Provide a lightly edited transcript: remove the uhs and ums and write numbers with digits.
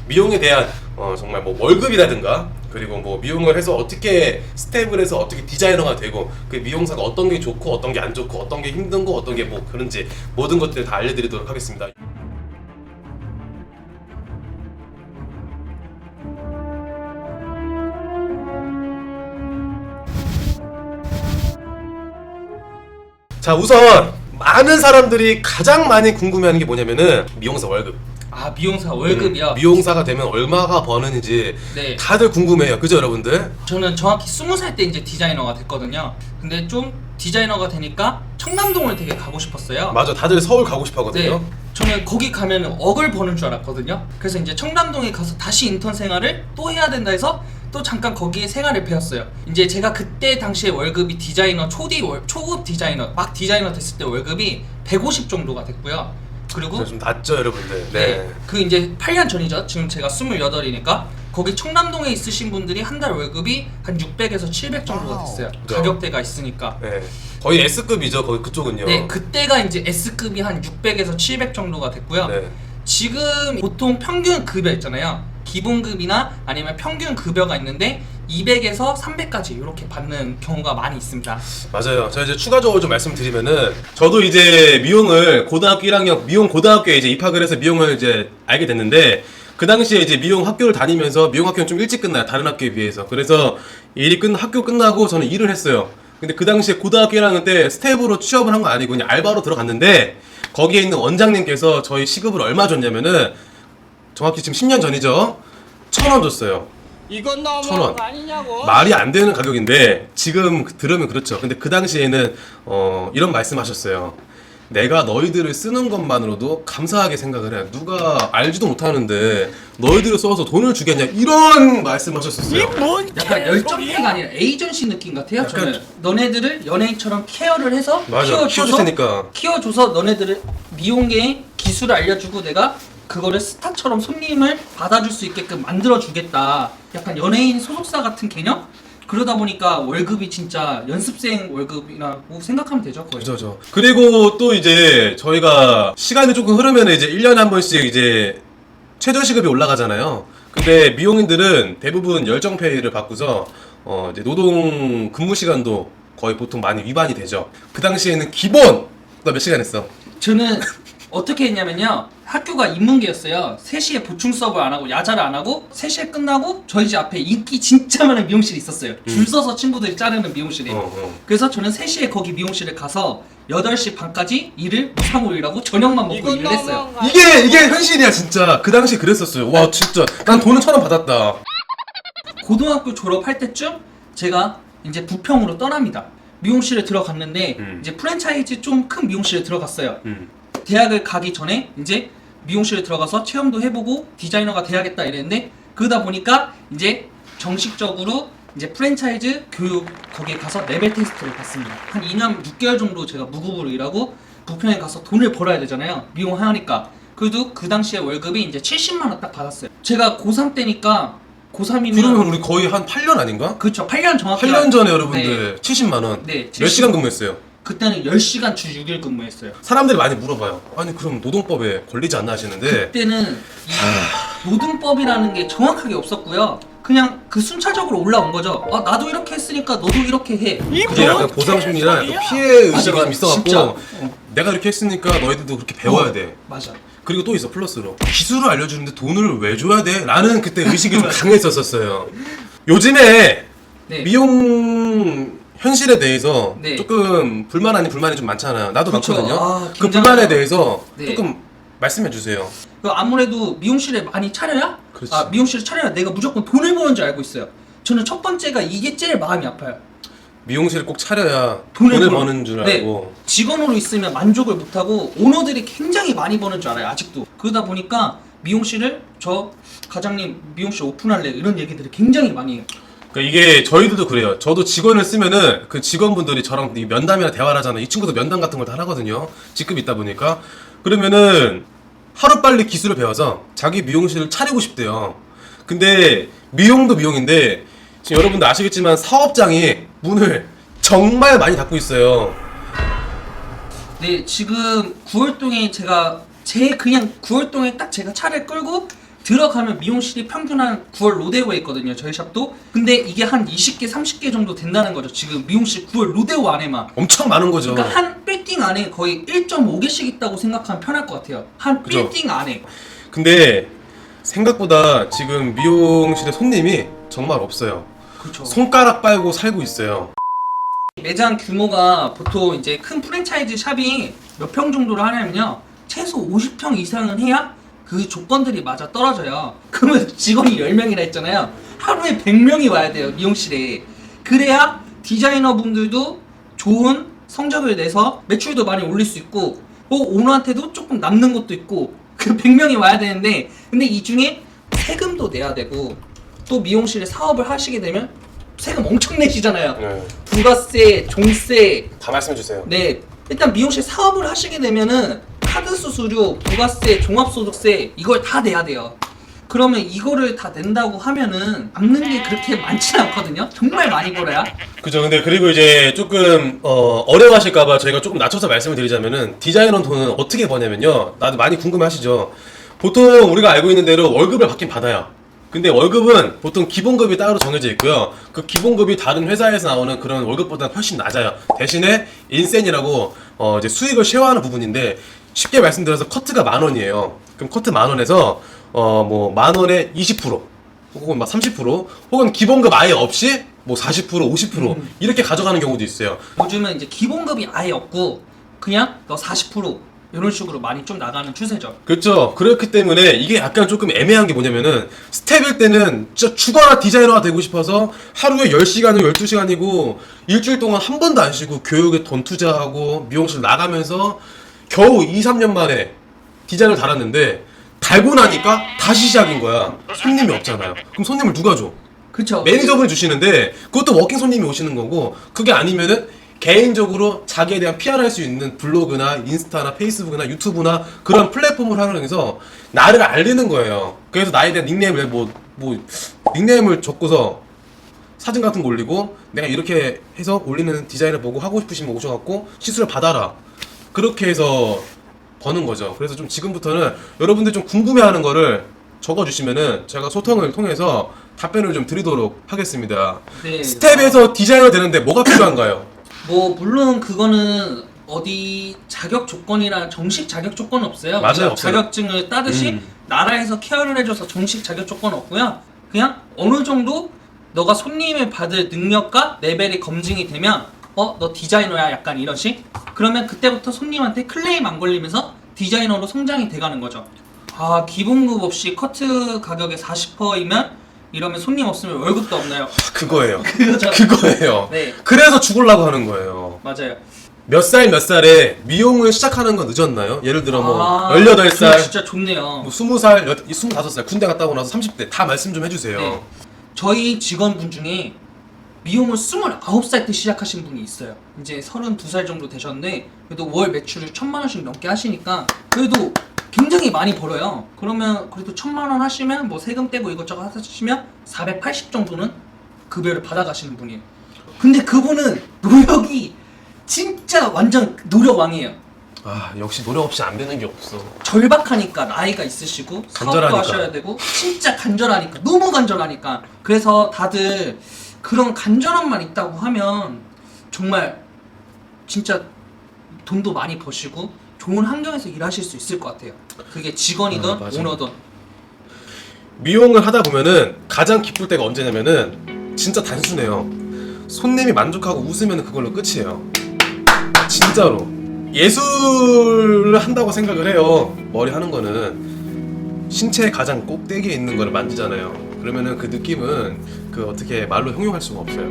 미용에 대한 정말 뭐 월급이라든가 그리고 뭐 미용을 해서 어떻게 스텝을 해서 어떻게 디자이너가 되고 그 미용사가 어떤 게 좋고 어떤 게 안 좋고 어떤 게 힘든 거 어떤 게 뭐 그런지 모든 것들을 다 알려드리도록 하겠습니다. 자, 우선 많은 사람들이 가장 많이 궁금해하는 게 뭐냐면은 미용사 월급. 아, 미용사 월급이요? 미용사가 되면 얼마가 버는지 네. 다들 궁금해요. 그죠, 여러분들? 저는 정확히 20살 때 이제 디자이너가 됐거든요. 근데 좀 디자이너가 되니까 청담동을 되게 가고 싶었어요. 맞아, 다들 서울 가고 싶어 하거든요. 네. 저는 거기 가면 억을 버는 줄 알았거든요. 그래서 이제 청담동에 가서 다시 인턴 생활을 또 해야 된다 해서 또 잠깐 거기에 생활을 배웠어요. 이제 제가 그때 당시에 월급이 디자이너 초급 디자이너 막 디자이너 됐을 때 월급이 150 정도가 됐고요. 그리고 좀 낮죠, 여러분들. 네. 그 이제 8년 전이죠. 지금 제가 28이니까 거기 청담동에 있으신 분들이 한 달 월급이 한 600에서 700 정도가 됐어요. 그죠. 가격대가 있으니까. 네. 거의 S급이죠, 거기 그쪽은요. 네, 그때가 이제 S급이 한 600에서 700 정도가 됐고요. 네. 지금 보통 평균 급여 있잖아요. 기본급이나 아니면 평균 급여가 있는데 200에서 300까지 이렇게 받는 경우가 많이 있습니다. 맞아요. 제가 이제 추가적으로 좀 말씀드리면은 저도 이제 미용을 고등학교 1학년 미용 고등학교에 이제 입학을 해서 미용을 이제 알게 됐는데 그 당시에 이제 미용 학교를 다니면서 미용 학교는 좀 일찍 끝나요. 다른 학교에 비해서. 그래서 학교 끝나고 저는 일을 했어요. 근데 그 당시에 고등학교 1학년 때 스텝으로 취업을 한 거 아니고 그냥 알바로 들어갔는데 거기에 있는 원장님께서 저희 시급을 얼마 줬냐면은 정확히 지금 10년 전이죠. 1,000원 줬어요. 이건 너무한 1,000원. 거 아니냐고. 말이 안 되는 가격인데 지금 들으면 그렇죠. 근데 그 당시에는 이런 말씀하셨어요. 내가 너희들을 쓰는 것만으로도 감사하게 생각을 해. 누가 알지도 못하는데 너희들을 써서 돈을 주겠냐 이런 말씀하셨었어요. 뭔 약간 열정페이가 아니라 에이전시 느낌 같아요. 약간 저는 너네들을 연예인처럼 케어를 해서 맞아. 키워줄 테니까. 키워줘서 너네들을 미용계의 기술을 알려주고 내가 그거를 스타처럼 손님을 받아줄 수 있게끔 만들어주겠다. 약간 연예인 소속사 같은 개념? 그러다 보니까 월급이 진짜 연습생 월급이라고 생각하면 되죠, 거의. 그죠. 그리고 또 이제 저희가 시간이 조금 흐르면 이제 1년에 한 번씩 이제 최저시급이 올라가잖아요. 근데 미용인들은 대부분 열정페이를 받고서 이제 노동 근무 시간도 거의 보통 많이 위반이 되죠. 그 당시에는 기본 너 몇 시간 했어? 저는 어떻게 했냐면요. 학교가 인문계였어요. 3시에 보충 수업을 안 하고 야자를 안 하고 3시에 끝나고 저희 집 앞에 인기 진짜 많은 미용실이 있었어요. 줄 서서 친구들이 자르는 미용실이. 그래서 저는 3시에 거기 미용실에 가서 8시 반까지 일을 무상으로 일하고 저녁만 먹고 이건 일을 했어요. 너무한 거 이게 현실이야 진짜. 그 당시 그랬었어요. 와 진짜 난 돈은 1,000원 받았다. 고등학교 졸업할 때쯤 제가 이제 부평으로 떠납니다. 미용실에 들어갔는데 이제 프랜차이즈 좀 큰 미용실에 들어갔어요. 대학을 가기 전에 이제 미용실에 들어가서 체험도 해보고 디자이너가 돼야겠다 이랬는데 그러다 보니까 이제 정식적으로 이제 프랜차이즈 교육 거기에 가서 레벨 테스트를 받습니다. 한 2년 6개월 정도 제가 무급으로 일하고 부평에 가서 돈을 벌어야 되잖아요. 미용하니까. 그래도 그 당시에 월급이 이제 70만 원 딱 받았어요. 제가 고3 때니까 고3이면 그러면 우리 거의 한 8년 아닌가? 그렇죠. 8년 정확히 8년 전에 여러분들 70만 원. 네, 몇 70만 시간 근무했어요? 그때는 10시간 주 6일 근무했어요. 사람들이 많이 물어봐요. 아니 그럼 노동법에 걸리지 않나 하시는데 그때는 이 노동법이라는 게 정확하게 없었고요. 그냥 그 순차적으로 올라온 거죠. 아 나도 이렇게 했으니까 너도 이렇게 해. 그게 약간 보상 심리랑 약간 피해 의식이 좀 있어갖고 진짜. 내가 이렇게 했으니까 너희들도 그렇게 배워야 돼. 맞아. 그리고 또 있어 플러스로 기술을 알려주는데 돈을 왜 줘야 돼? 라는 그때 의식이 좀 강했었어요. 요즘에 네. 미용 현실에 대해서 네. 조금 불만 아닌 불만이 좀 많잖아요. 나도 그쵸. 많거든요. 아, 그 굉장하죠. 불만에 대해서 네. 조금 말씀해 주세요. 그 아무래도 미용실에 많이 차려야 그렇지. 미용실에 차려야 내가 무조건 돈을 버는 줄 알고 있어요. 저는 첫 번째가 이게 제일 마음이 아파요. 미용실을 꼭 차려야 돈을 돈을 벌어. 버는 줄 네. 알고 직원으로 있으면 만족을 못하고 오너들이 굉장히 많이 버는 줄 알아요. 아직도. 그러다 보니까 미용실을 저 과장님 미용실 오픈할래 이런 얘기들이 굉장히 많이 해요. 그러니까 이게 저희들도 그래요. 저도 직원을 쓰면은 그 직원분들이 저랑 이 면담이나 대화를 하잖아요. 이 친구도 면담 같은 걸 다 하거든요. 직급이 있다 보니까. 그러면은 하루빨리 기술을 배워서 자기 미용실을 차리고 싶대요. 근데 미용도 미용인데 지금 여러분들 아시겠지만 사업장이 문을 정말 많이 닫고 있어요. 네, 지금 구월동에 제가 그냥 구월동에 딱 제가 차를 끌고 들어가면 미용실이 평균 한 9월 로데오에 있거든요. 저희 샵도. 근데 이게 한 20개, 30개 정도 된다는 거죠. 지금 미용실 9월 로데오 안에만. 엄청 많은 거죠. 그러니까 한 빌딩 안에 거의 1.5개씩 있다고 생각하면 편할 것 같아요. 한 그죠. 빌딩 안에. 근데 생각보다 지금 미용실에 손님이 정말 없어요. 그렇죠. 손가락 빨고 살고 있어요. 매장 규모가 보통 이제 큰 프랜차이즈 샵이 몇 평 정도를 하냐면요. 최소 50평 이상은 해야 그 조건들이 맞아 떨어져요. 그러면 직원이 10명이나 했잖아요. 하루에 100명이 와야 돼요, 미용실에. 그래야 디자이너 분들도 좋은 성적을 내서 매출도 많이 올릴 수 있고, 오너한테도 조금 남는 것도 있고, 그 100명이 와야 되는데, 근데 이 중에 세금도 내야 되고, 또 미용실에 사업을 하시게 되면 세금 엄청 내시잖아요. 네. 부가세, 종세. 다 말씀해 주세요. 네, 일단 미용실 사업을 하시게 되면은 카드 수수료, 부가세, 종합소득세 이걸 다 내야 돼요. 그러면 이거를 다 낸다고 하면은 남는 게 그렇게 많지 않거든요. 정말 많이 벌어야. 그죠. 근데 그리고 이제 조금 어려워하실까봐 저희가 조금 낮춰서 말씀을 드리자면은 디자이너 돈은 어떻게 버냐면요. 나도 많이 궁금해하시죠. 보통 우리가 알고 있는 대로 월급을 받긴 받아요. 근데 월급은 보통 기본급이 따로 정해져 있고요. 그 기본급이 다른 회사에서 나오는 그런 월급보다 훨씬 낮아요. 대신에 인센이라고 이제 수익을 쉐어하는 부분인데 쉽게 말씀드려서 커트가 10,000원이에요. 그럼 커트 10,000원에서 뭐 10,000원에 20% 혹은 막 30% 혹은 기본급 아예 없이 뭐 40% 50% 이렇게 가져가는 경우도 있어요. 요즘은 이제 기본급이 아예 없고 그냥 너 40% 이런 식으로 많이 좀 나가는 추세죠. 그렇죠. 그렇기 때문에 이게 약간 조금 애매한 게 뭐냐면은 스텝일 때는 진짜 죽어라 디자이너가 되고 싶어서 하루에 10시간이고 12시간이고 일주일 동안 한 번도 안 쉬고 교육에 돈 투자하고 미용실 나가면서 겨우 2-3년 만에 디자인을 달았는데 달고 나니까 다시 시작인 거야. 손님이 없잖아요. 그럼 손님을 누가 줘? 그쵸. 매니저분이 주시는데 그것도 워킹 손님이 오시는 거고 그게 아니면은 개인적으로 자기에 대한 PR을 할 수 있는 블로그나 인스타나 페이스북이나 유튜브나 그런 플랫폼을 활용해서 나를 알리는 거예요. 그래서 나에 대한 닉네임을 닉네임을 적고서 사진 같은 거 올리고 내가 이렇게 해서 올리는 디자인을 보고 하고 싶으시면 오셔갖고 시술을 받아라. 그렇게 해서 버는 거죠. 그래서 좀 지금부터는 여러분들 좀 궁금해하는 거를 적어주시면은 제가 소통을 통해서 답변을 좀 드리도록 하겠습니다. 네. 스텝에서 디자이너 되는데 뭐가 필요한가요? 뭐 물론 그거는 어디 자격 조건이나 정식 자격 조건은 없어요. 맞아요, 그냥 없어요. 자격증을 따듯이 나라에서 케어를 해줘서 정식 자격 조건 없고요. 그냥 어느 정도 너가 손님을 받을 능력과 레벨이 검증이 되면 너 디자이너야 약간 이런 식? 그러면 그때부터 손님한테 클레임 안 걸리면서 디자이너로 성장이 돼가는 거죠. 아, 기본급 없이 커트 가격에 40%이면 이러면 손님 없으면 월급도 없나요? 그거예요. 그거죠. 그거예요. 네. 그래서 죽으려고 하는 거예요. 맞아요. 몇 살에 미용을 시작하는 건 늦었나요? 예를 들어 뭐 18살, 그거 진짜 좋네요. 뭐 20살, 25살 군대 갔다 오고 나서 30대 다 말씀 좀 해주세요. 네. 저희 직원분 중에 미용을 29살 때 시작하신 분이 있어요. 이제 32살 정도 되셨는데 그래도 월 매출을 1,000만 원씩 넘게 하시니까 그래도 굉장히 많이 벌어요. 그러면 그래도 1,000만 원 하시면 뭐 세금 떼고 이것저것 하시면 480 정도는 급여를 받아가시는 분이에요. 근데 그분은 노력이 진짜 완전 노력왕이에요. 아 역시 노력 없이 안 되는 게 없어. 절박하니까 나이가 있으시고 사업도 간절하니까. 하셔야 되고 진짜 간절하니까 너무 간절하니까 그래서 다들 그런 간절함만 있다고 하면 정말 진짜 돈도 많이 버시고 좋은 환경에서 일하실 수 있을 것 같아요. 그게 직원이든 맞아요. 오너든. 미용을 하다 보면은 가장 기쁠 때가 언제냐면은 진짜 단순해요. 손님이 만족하고 웃으면 그걸로 끝이에요. 진짜로. 예술을 한다고 생각을 해요. 머리 하는 거는 신체의 가장 꼭대기에 있는 거를 만지잖아요. 그러면은 그 느낌은 그 어떻게 말로 형용할 수가 없어요.